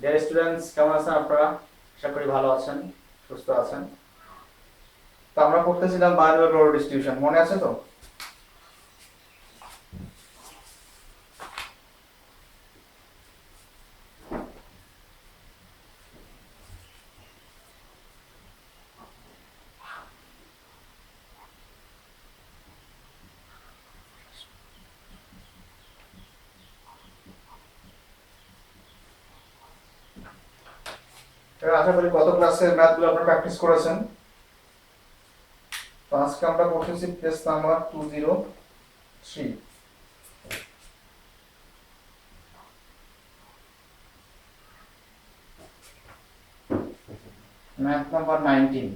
Dear students, কেমন আছেন আপনারা? আশা করি ভালো আছেন, সুস্থ আছেন। তো আমরা পড়তেছিলাম বাইনোমিয়াল প্রপার্টি ডিস্ট্রিবিউশন, মনে আছে তো? আশা করি গত ক্লাসে ম্যাথগুলো আপনারা প্র্যাকটিস করেছেন। তো আজকে আমরা পড়তেছি page number 203, math number 19।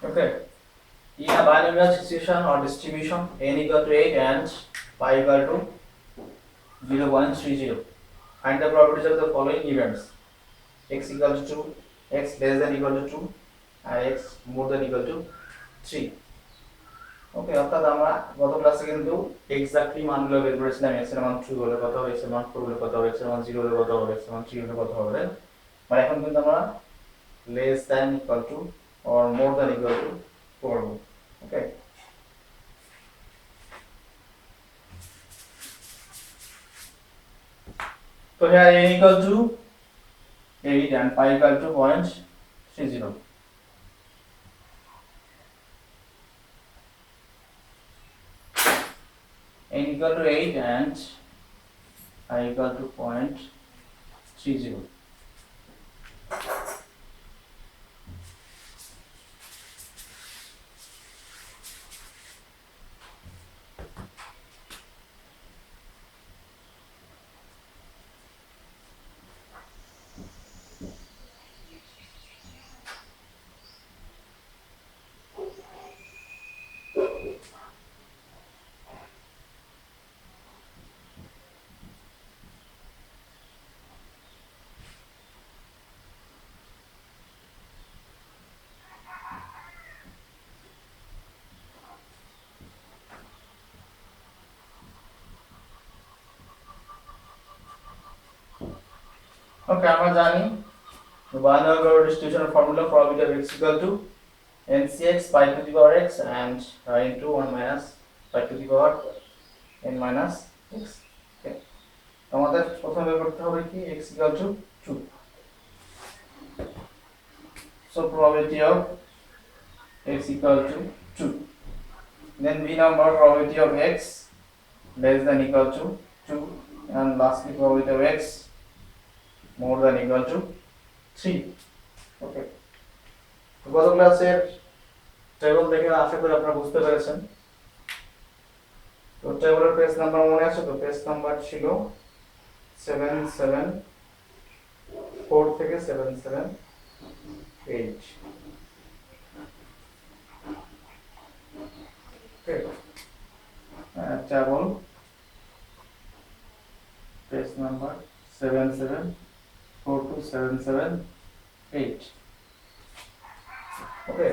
Okay. In a binomial situation or distribution, n equal to 8 and pi equal to 0.30. Find the probabilities of the following events: x equal to 2, x less than equal to 2, and x more than equal to 3. ওকে, অর্থাৎ আমরা গত ক্লাসে কিন্তু exactly মানগুলো বের করেছিলাম। x এর মান 2 হলে কত হবে, x এর মান 4 হলে কত হবে, x এর মান 0 হলে কত হবে, x এর মান 3 হলে কত হবে। মানে এখন কিন্তু আমরা less than equal to or more than equal to করব। ওকে, so here n equal to 8 and pi equal to 0.30. n equal to 8 and pi equal to 0.30. Okay, আমরা জানি binomial distribution formula probability of x equal to ncx pi to the power x and into 1 minus pi to the power n minus x. Okay, আমাদের প্রথমে করতে হবে কি x equal to 2. So probability of x equal to 2. Then b number probability of x less than equal to 2, and lastly probability of x more than equal to 3. Okay, গত ক্লাসের table দেখে আশা করি আপনারা বুঝতে পেরেছেন। তো টেবিলের পেজ নাম্বার মনে আছে তো? পেজ নাম্বার ছিল 774 থেকে 778। ওকে, টেবিল পেজ নাম্বার 774 to 778। ওকে,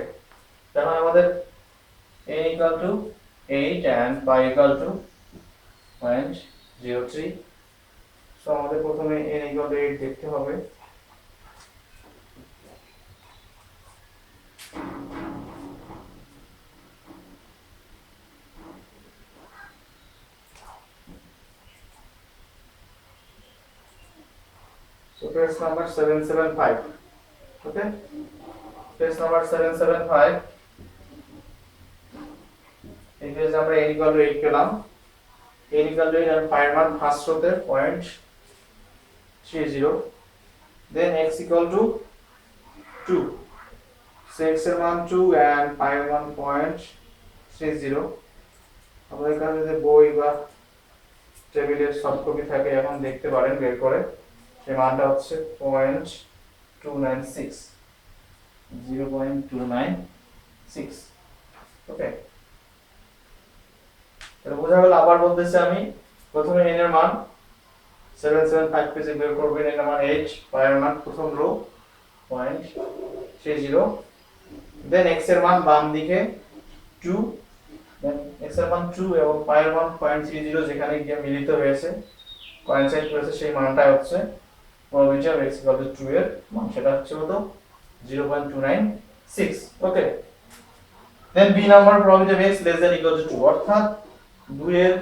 তাহলে আমাদের n equal to 8 and pi equal to 0.03। So আমাদের প্রথমে n equal to 8 দেখতে হবে। Page number 775 okay page number 775 এই পেজে আমরা n equal to 8 পেলাম n equal to 8 আর পায়ের মান first রোতে 0.30 then x equal to 2 so x এর মান 2 and পায়ের মান 0.30 আমরা এখানে যদি বই বা টেবিলের সফট কপি থাকে এখন দেখতে পারেন বের করে সেই মানটা হচ্ছে 0.296 0.296 ওকে তাহলে বোঝা গেল আবার বলতেছি আমি প্রথমে n এর মান 775 পেজে বের করবেন n এর মান h পায়ের মান প্রথম রো 0.30 দেন x এর মান বাম দিকে 2 দেন x এর মান 2 এবং পায়ের মান 0.30 যেখানে গিয়ে মিলিত হয়েছে কোইনসাইড করেছে সেই মানটা হচ্ছে probability of x equal to 2 এর মান সেটা হচ্ছে কত 0.296 ওকে দেন b number probability of x less than equal to 2 অর্থাৎ 2 এর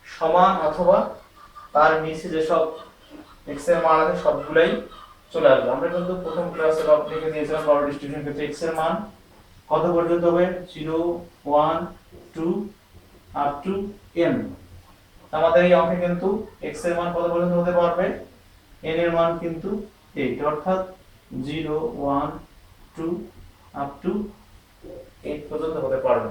সমান অথবা তার নিচে যে সব x এর মান আছে সবগুলাই চলে আসবে আমরা কিন্তু প্রথম ক্লাসে লিখে দিয়েছিলাম probability distribution ক্ষেত্রে x এর মান কত পর্যন্ত হবে 0 1 2 আপ টু n আমাদের এই অঙ্কে কিন্তু x এর মান কত পর্যন্ত হতে পারবে n এর মান কিন্তু 8 অর্থাৎ 0 1 2 আপ টু 8 পর্যন্ত হতে পারবে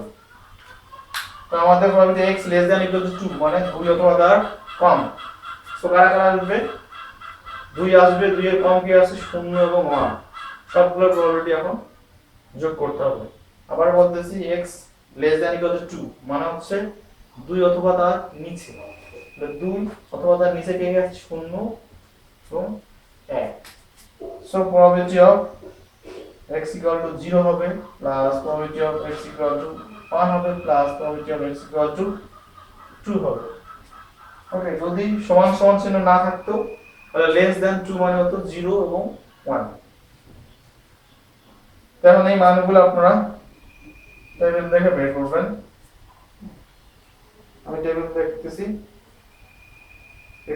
তো আমাদের probability x less than equal to 2 মানে 2 অথবা তার কম সো কারা কারা আসবে 2 আসবে 2 এর কম কি আছে 0 এবং 1 সবগুলোর probability এখন যোগ করতে হবে আবার বলতেছি x less than equal to 2 মানে হচ্ছে 2 অথবা তার নিচে 2 অথবা তার নিচে কে আছে 0 এবং 1 so probability of x equal to 0 হবে plus probability of x equal to 1 হবে plus probability of x equal to 2 হবে ওকে যদি সমান সমান চিহ্ন না থাকতো তাহলে less than 2 মানে হতো 0 এবং 1 তাহলে এই মানগুলো আপনারা টেবিল দেখে বের করবেন আমি টেবিল দেখতেছি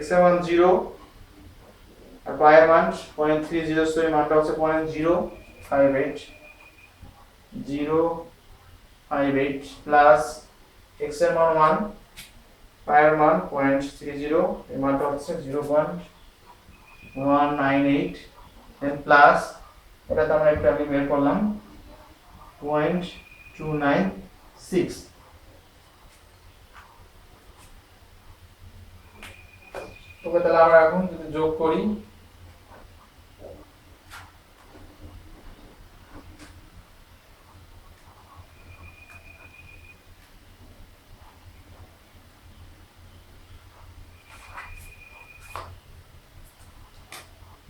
x এর মান 0 আর y এর মান 0.30 সো এই মানটা হচ্ছে 0.058 প্লাস x এর মান 1 y এর মান 0.30 এই মানটা হচ্ছে 0.198 দেন প্লাস এটা তো আমরা একটু আগে বের করলাম 0.296 ওকে তাহলে আমরা এখন যদি যোগ করি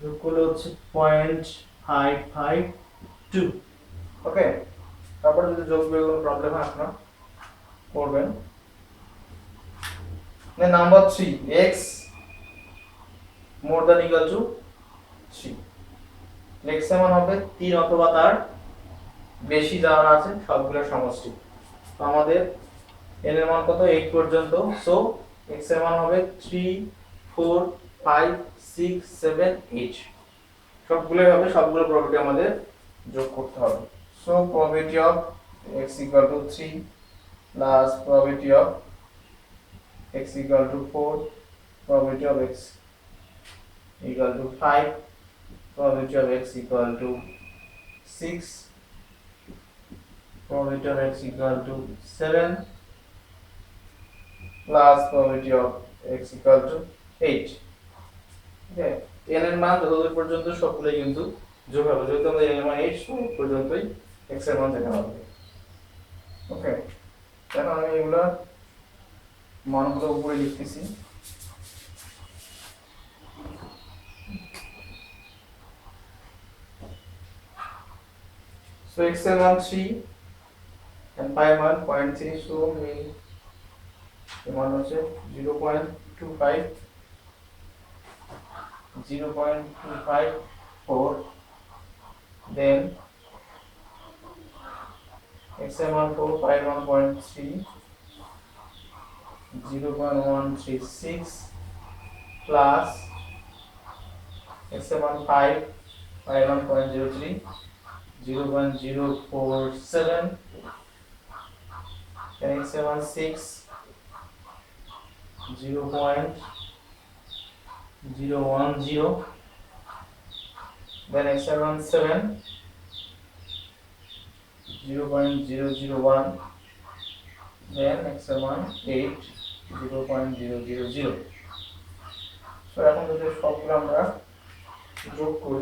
যোগ করলে হচ্ছে 0.552 ওকে তারপরে যদি যোগ বিয়োগ কোনো প্রবলেম হয় আপনারা করবেন দেন number 3 x more than equal to 3 x এর মান হবে 3 অথবা তার বেশি যারা আছে সবগুলোর সমষ্টি তো আমাদের n এর মান কত 8 পর্যন্ত সো x এর মান হবে 3 4 5 6 7 8 সবগুলোই হবে সবগুলো প্রপার্টি আমাদের যোগ করতে হবে so probability of x equal to 3 plus probability of x equal to 4 probability of x equal to 5 probability of x equal to 6 probability of x equal to 7 plus probability of x equal to 8 okay n এর মান যতদূর পর্যন্ত সবগুলোই কিন্তু যোগ হবে যেহেতু আমরা n এর মান 8 পর্যন্তই x এর মান দেখানো হবে ওকে এখন আমি এগুলা মানগুলো উপরে লিখতেছি so x এর মান 3 and pi মান 0.3 so এর মান হচ্ছে 0.25 0.254 then x এর মান 4 pi মান 0.3 0.136 plus x7 5 1.03 0.047 then x7 6 0.010 then x7 7 0.001 then x7 8 0.000 so এখন যদি সবগুলো আমরা যোগ করি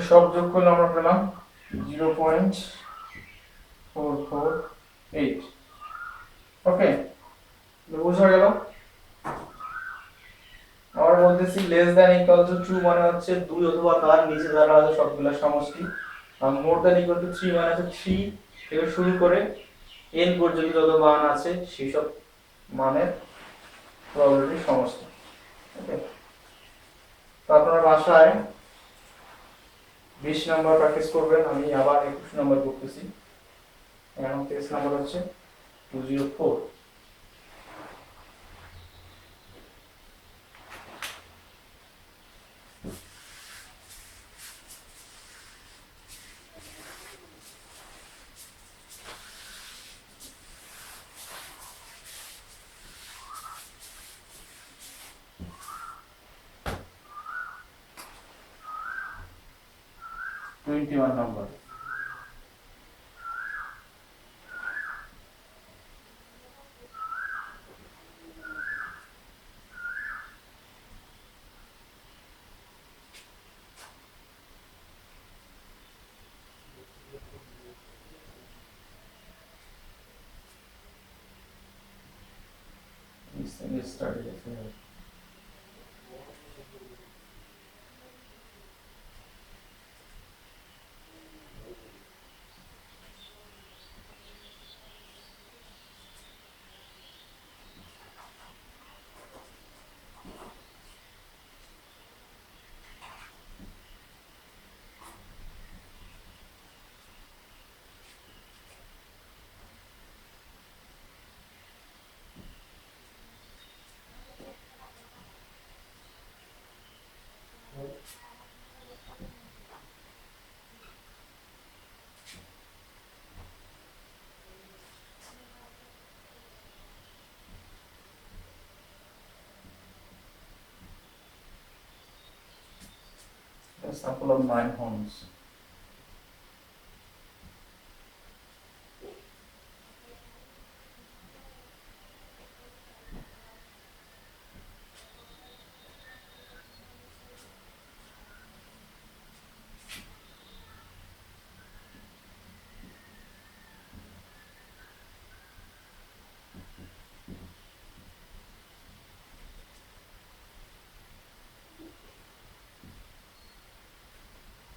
সব যোগ করলে আমরা পেলাম 0.448 ওকে বুঝা গেল আমরা বলতেছি লেস দ্যান ইকুয়াল টু 2 মানে হচ্ছে 2 অথবা তার নিচে যারা আছে সবগুলোর সমষ্টি আর মোর দ্যান ইকুয়াল টু 3 মানে হচ্ছে 3 থেকে শুরু করে n পর্যন্ত যত মান আছে সেই সব মানের প্রবাবিলিটির সমষ্টি ওকে তো আপনারা বাসায় 20 নাম্বার প্র্যাকটিস করবেন আমি আবার 21 নাম্বার করতেছি এখন টেস্ট নাম্বার হচ্ছে 204 21 number this thing is started as well. A sample of 9 homes.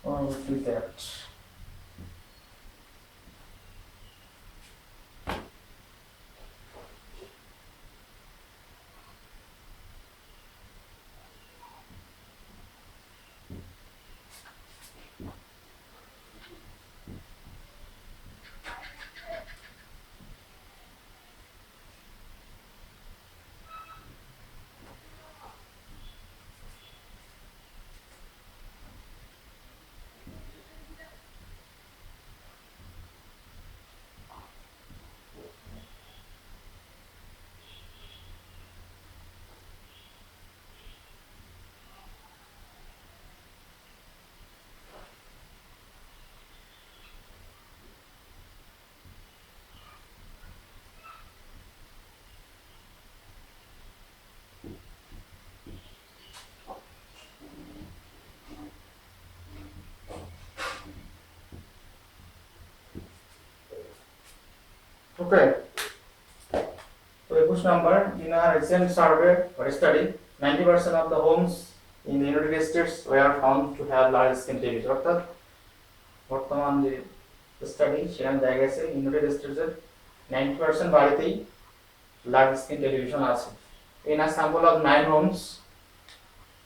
Or would do that. Okay. So, a push number in our recent survey or study, 90% of the homes in the United States were found to have large screen television. অর্থাৎ বর্তমান যে study সেখানে দেখা গেছে United স্টেটসের 90% বাড়িতেই large screen television আছে। In a sample of 9 homes,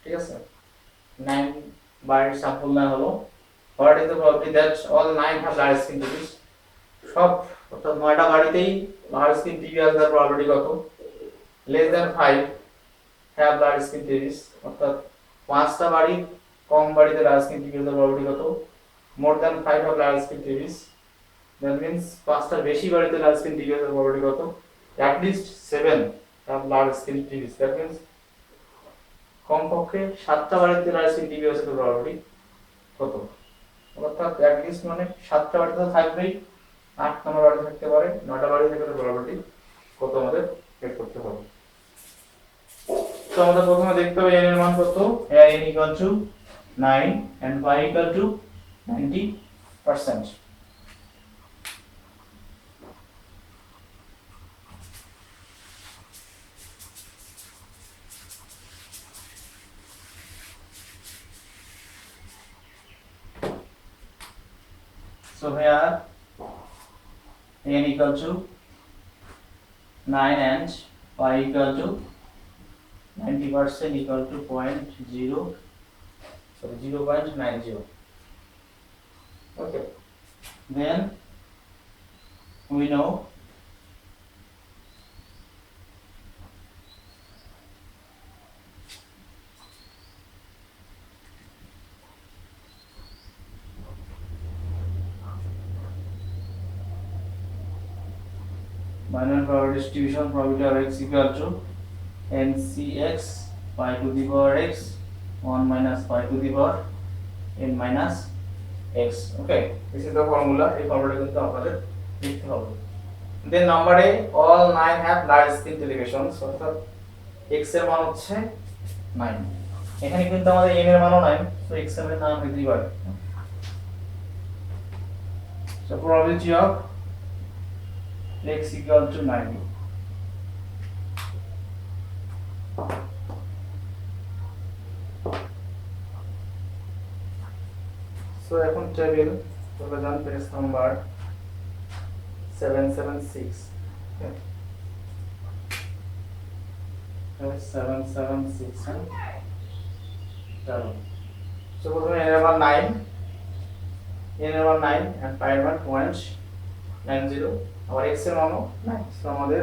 ঠিক আছে 9 বাড়ির স্যাম্পল না হলো what is the probability that all 9 have large screen TV সব অর্থাৎ 9টা বাড়িতেই লার্জ স্ক্রিন টিভি আসার প্রবাবিলিটি কত less than 5 have large screen TV অর্থাৎ 5টা বাড়ি কম বাড়িতে লার্জ স্ক্রিন টিভি আসার প্রবাবিলিটি কত more than 5 have large screen TV that means 5টা বেশি বাড়িতে লার্জ স্ক্রিন টিভি আসার প্রবাবিলিটি কত at least 7 have large screen TVs that means কমপক্ষে 7টা বাড়িতে লার্জ স্ক্রিন টিভি আসার প্রবাবিলিটি কত অর্থাৎ at least মানে 7টা বাড়িতে তো থাকবেই 8 নম্বর বাড়িতে থাকতে পারে 9টা বাড়িতে থাকার প্রবাবিলিটি কত আমাদের বের করতে হবে তো আমাদের প্রথমে দেখতে হবে n এর মান কত n equal to 9 and y equal to 90%. So here n equal to 9 and y equal to 90% equal to 0.90. Okay. Then we know binary power distribution probability of x equal to ncx pi to the power x 1 minus pi to the power n minus x. Okay, this is the formula. এই ফর্মুলাটা কিন্তু আপনাদের লিখতে হবে। Then number A, all 9 have large screen televisions. অর্থাৎ x এর মান হচ্ছে 9। এখানে কিন্তু আমাদের n এর মানও 9, so x এর মান হতেই পারে। So probability of x equal to 90. So এখন টেবিল চলে যান পেজ নাম্বার 776 776 চলো সো প্রথমে n এর মান 9 n এর মান 9 and pi এর মান 0.90 और x এর মানও 9 সো আমাদের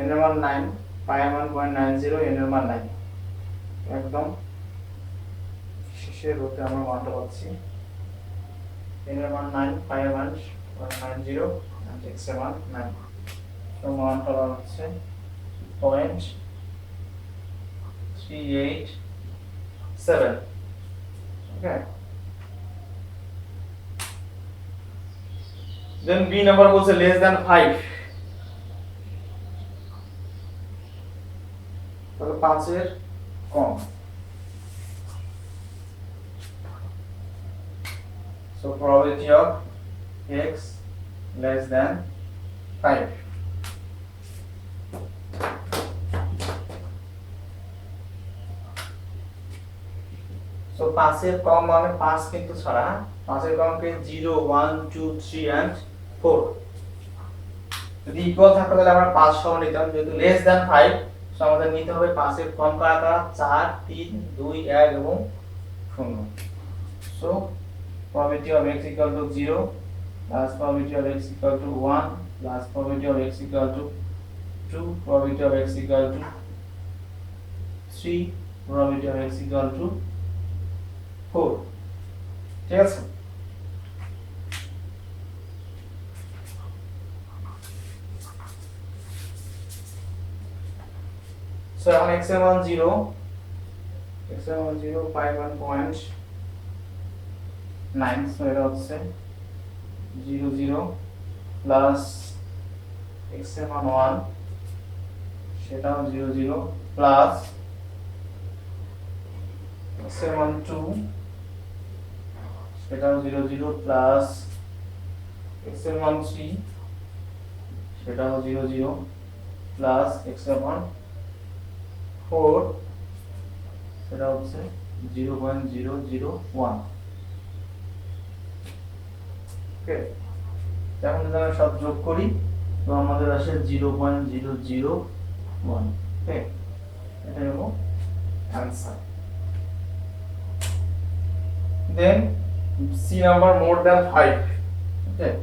n এর মান 9 pi এর মান 0.90 n এর মান 9 একদম শেষের রোতে আমরা মানটা পাচ্ছি n এর মান 9 pi এর মান 190 and x এর মান 9 তো মানটা হচ্ছে 0.387 okay then b number বলছে less than 5 তাহলে 5 এর কম so probability of x less than 5 so 5 এর কম মানে 5 কিন্তু ছাড়া 5 এর কম কে 0 1 2 3 and 4 যদি ইকুয়াল থাকে তাহলে আমরা 5 সহ নিতাম যেহেতু লেস দ্যান 5 সো আমাদের নিতে হবে 5 এর কম কারা 4 3 2 1 এবং 0 so probability of x equal to 0 plus probability of x equal to 1 plus probability of x equal to 2 probability of x equal to 3 probability of x equal to 4 ঠিক আছে so এখন x এর মান 0 x এর মান 0 pi 1.9 so এটা হচ্ছে 0 0 plus x এর মান 1 সেটাও 0 0 প্লাস x এর মান 2 সেটাও 0 0 প্লাস x এর মান 3 সেটাও 0 0 প্লাস x এর মান 4 সেটা হচ্ছে 0.001 ওকে এখন যদি আমরা সব যোগ করি তো আমাদের আসে 0.001 ওকে এটা হলো answer then C number more than 5. Okay,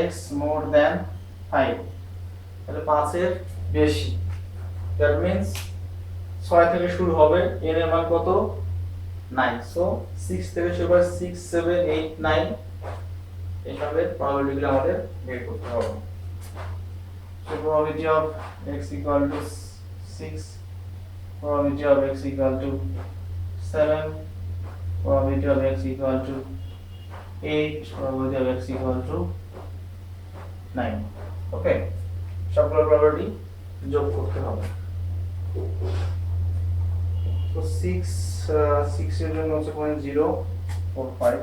x more than 5, তাহলে 5 এর বেশি, that means 6 থেকে শুরু হবে, n এর মান কত 9, so 6 থেকে শুরু করে 6 7 8 9 এসবের প্রবাবিলিটিগুলো আমাদের বের করতে হবে। So probability of x equal to 6, probability of x equal to 7, probability of x equal to 8, probability of x equal to 9. ওকে, সবগুলো প্রবাবিলিটি যোগ করতে হবে। তো 6 এর জন্য হচ্ছে 0.045,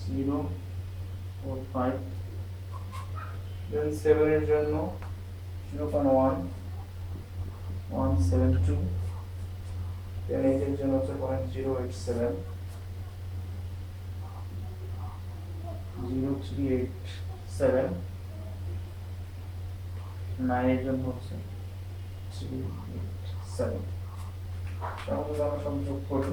0.45, then 7 এর জন্য 0.1172, then 8 এর জন্য হচ্ছে 0.087, 0387, 9 এর জন্য হচ্ছে 387। সবগুলো আমরা সব যোগ করি।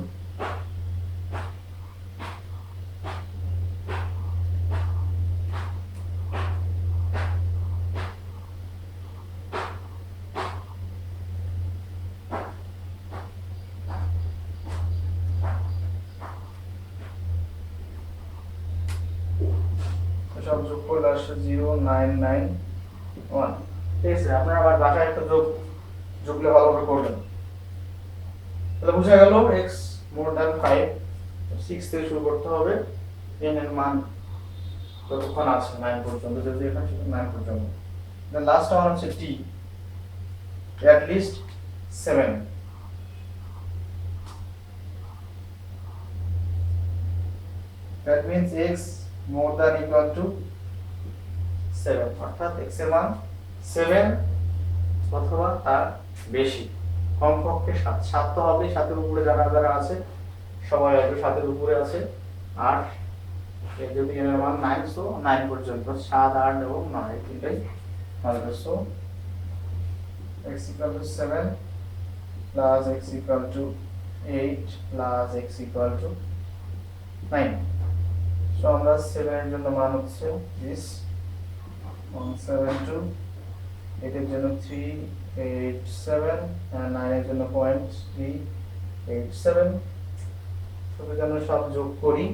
সব যোগ করলে আসছে 0991। ঠিক আছে, আপনারা আবার বাসায় একটা যোগলে ভালো করে করবেন। তাহলে বুঝা গেল x মোর দ্যান 5, 6 থেকে শুরু করতে হবে, n এর মান যতক্ষণ আছে 9 পর্যন্ত, যদি এখানে শুধু 9 পর্যন্ত। দেন লাস্ট ওয়ান হচ্ছে t, at least 7, that means x more than equal to 7, অর্থাৎ x এর মান 7 অথবা তার বেশি, কমপক্ষে 7 তো হবে, 7 এর উপরে যারা যারা আছে সবাই আসবে, 7 এর উপরে আছে। আর যদি এর মান 9, সো 9 পর্যন্ত, 7 8 এবং 9 তিনটাই আসবে। So x equal to 7 plus x equal to 8 plus x equal to 9। So আমরা 7 এর জন্য মান হচ্ছে this 172, 8 এর জন্য 387 and 9 এর জন্য 0.387। তো আমরা সব যোগ করি।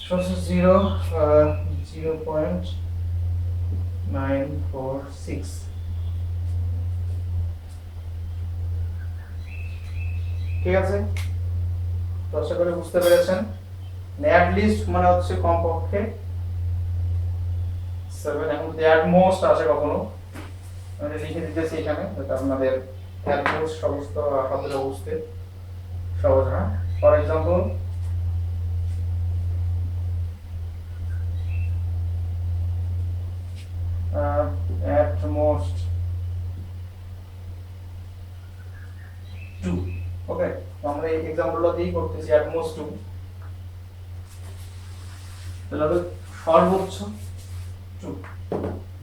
So 0.946। ঠিক আছে, তো আশা করি বুঝতে পেরেছেন। অ্যাট লিস্ট মানে হচ্ছে কমপক্ষে 7, এখন যদি অ্যাট মোস্ট আসে কখনো, আমি লিখে দিতেছি এখানে যাতে আপনাদের অ্যাট মোস্ট সমস্ত শব্দটা বুঝতে সহজ হয়। For example at most 2। ওকে, তো আমরা এই এক্সাম্পলটা দিয়েই করতেছি at most 2। তাহলে সর্বোচ্চ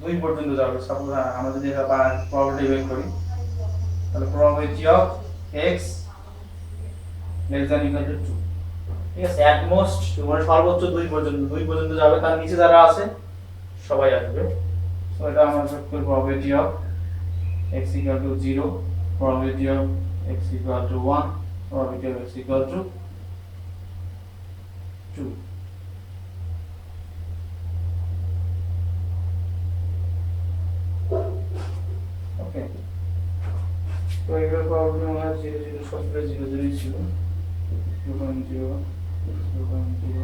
2 পর্যন্ত যাবে। সাপোজ আমরা যদি এটা প্রবাবিলিটি বের করি, তাহলে probability of x less than equal to 2। ঠিক আছে, at most মানে সর্বোচ্চ 2 পর্যন্ত, 2 পর্যন্ত যাবে, তার নিচে যারা আছে সবাই আসবে। সো এটা আমরা যোগ করব probability of x equal to 0, probability of x equal to 1, probability of x equal to 2। ওকে, তো এগুলো প্রবাবিলিটি মনে হয় 0 0 সবগুলো 0 0 ছিল, 2.0 2.0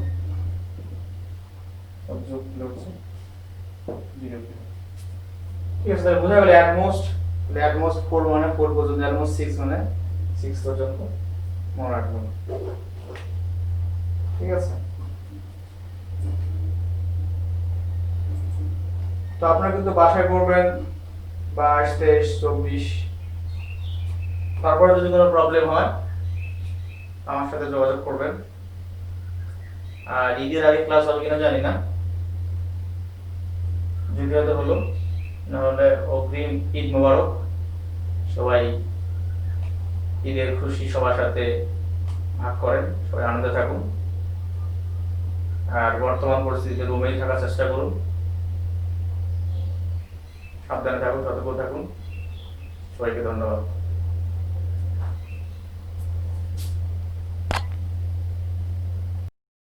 সব যোগ করলে হচ্ছে 0 0। ঠিক আছে, তাহলে বোঝা গেল অ্যাট মোস্ট 4 মানে 4 পর্যন্ত, অ্যাট মোস্ট 6 মানে 6 পর্যন্ত মনে রাখবেন। ঠিক আছে, তো আপনারা কিন্তু বাসায় করবেন 22, 23, 24। তারপরে যদি কোনো প্রবলেম হয় আমার সাথে যোগাযোগ করবেন। আর ঈদের আগে ক্লাস হবে কিনা জানি না, যদি হয়তো হলো, নাহলে অগ্রিম ঈদ মোবারক। সবাই ঈদের খুশি সবার সাথে ভাগ করেন, সবাই আনন্দে থাকুন। আর বর্তমান পরিস্থিতিতে রুমেই থাকার চেষ্টা করুন, সাবধানে থাকুন, সতর্ক থাকুন। সবাইকে ধন্যবাদ।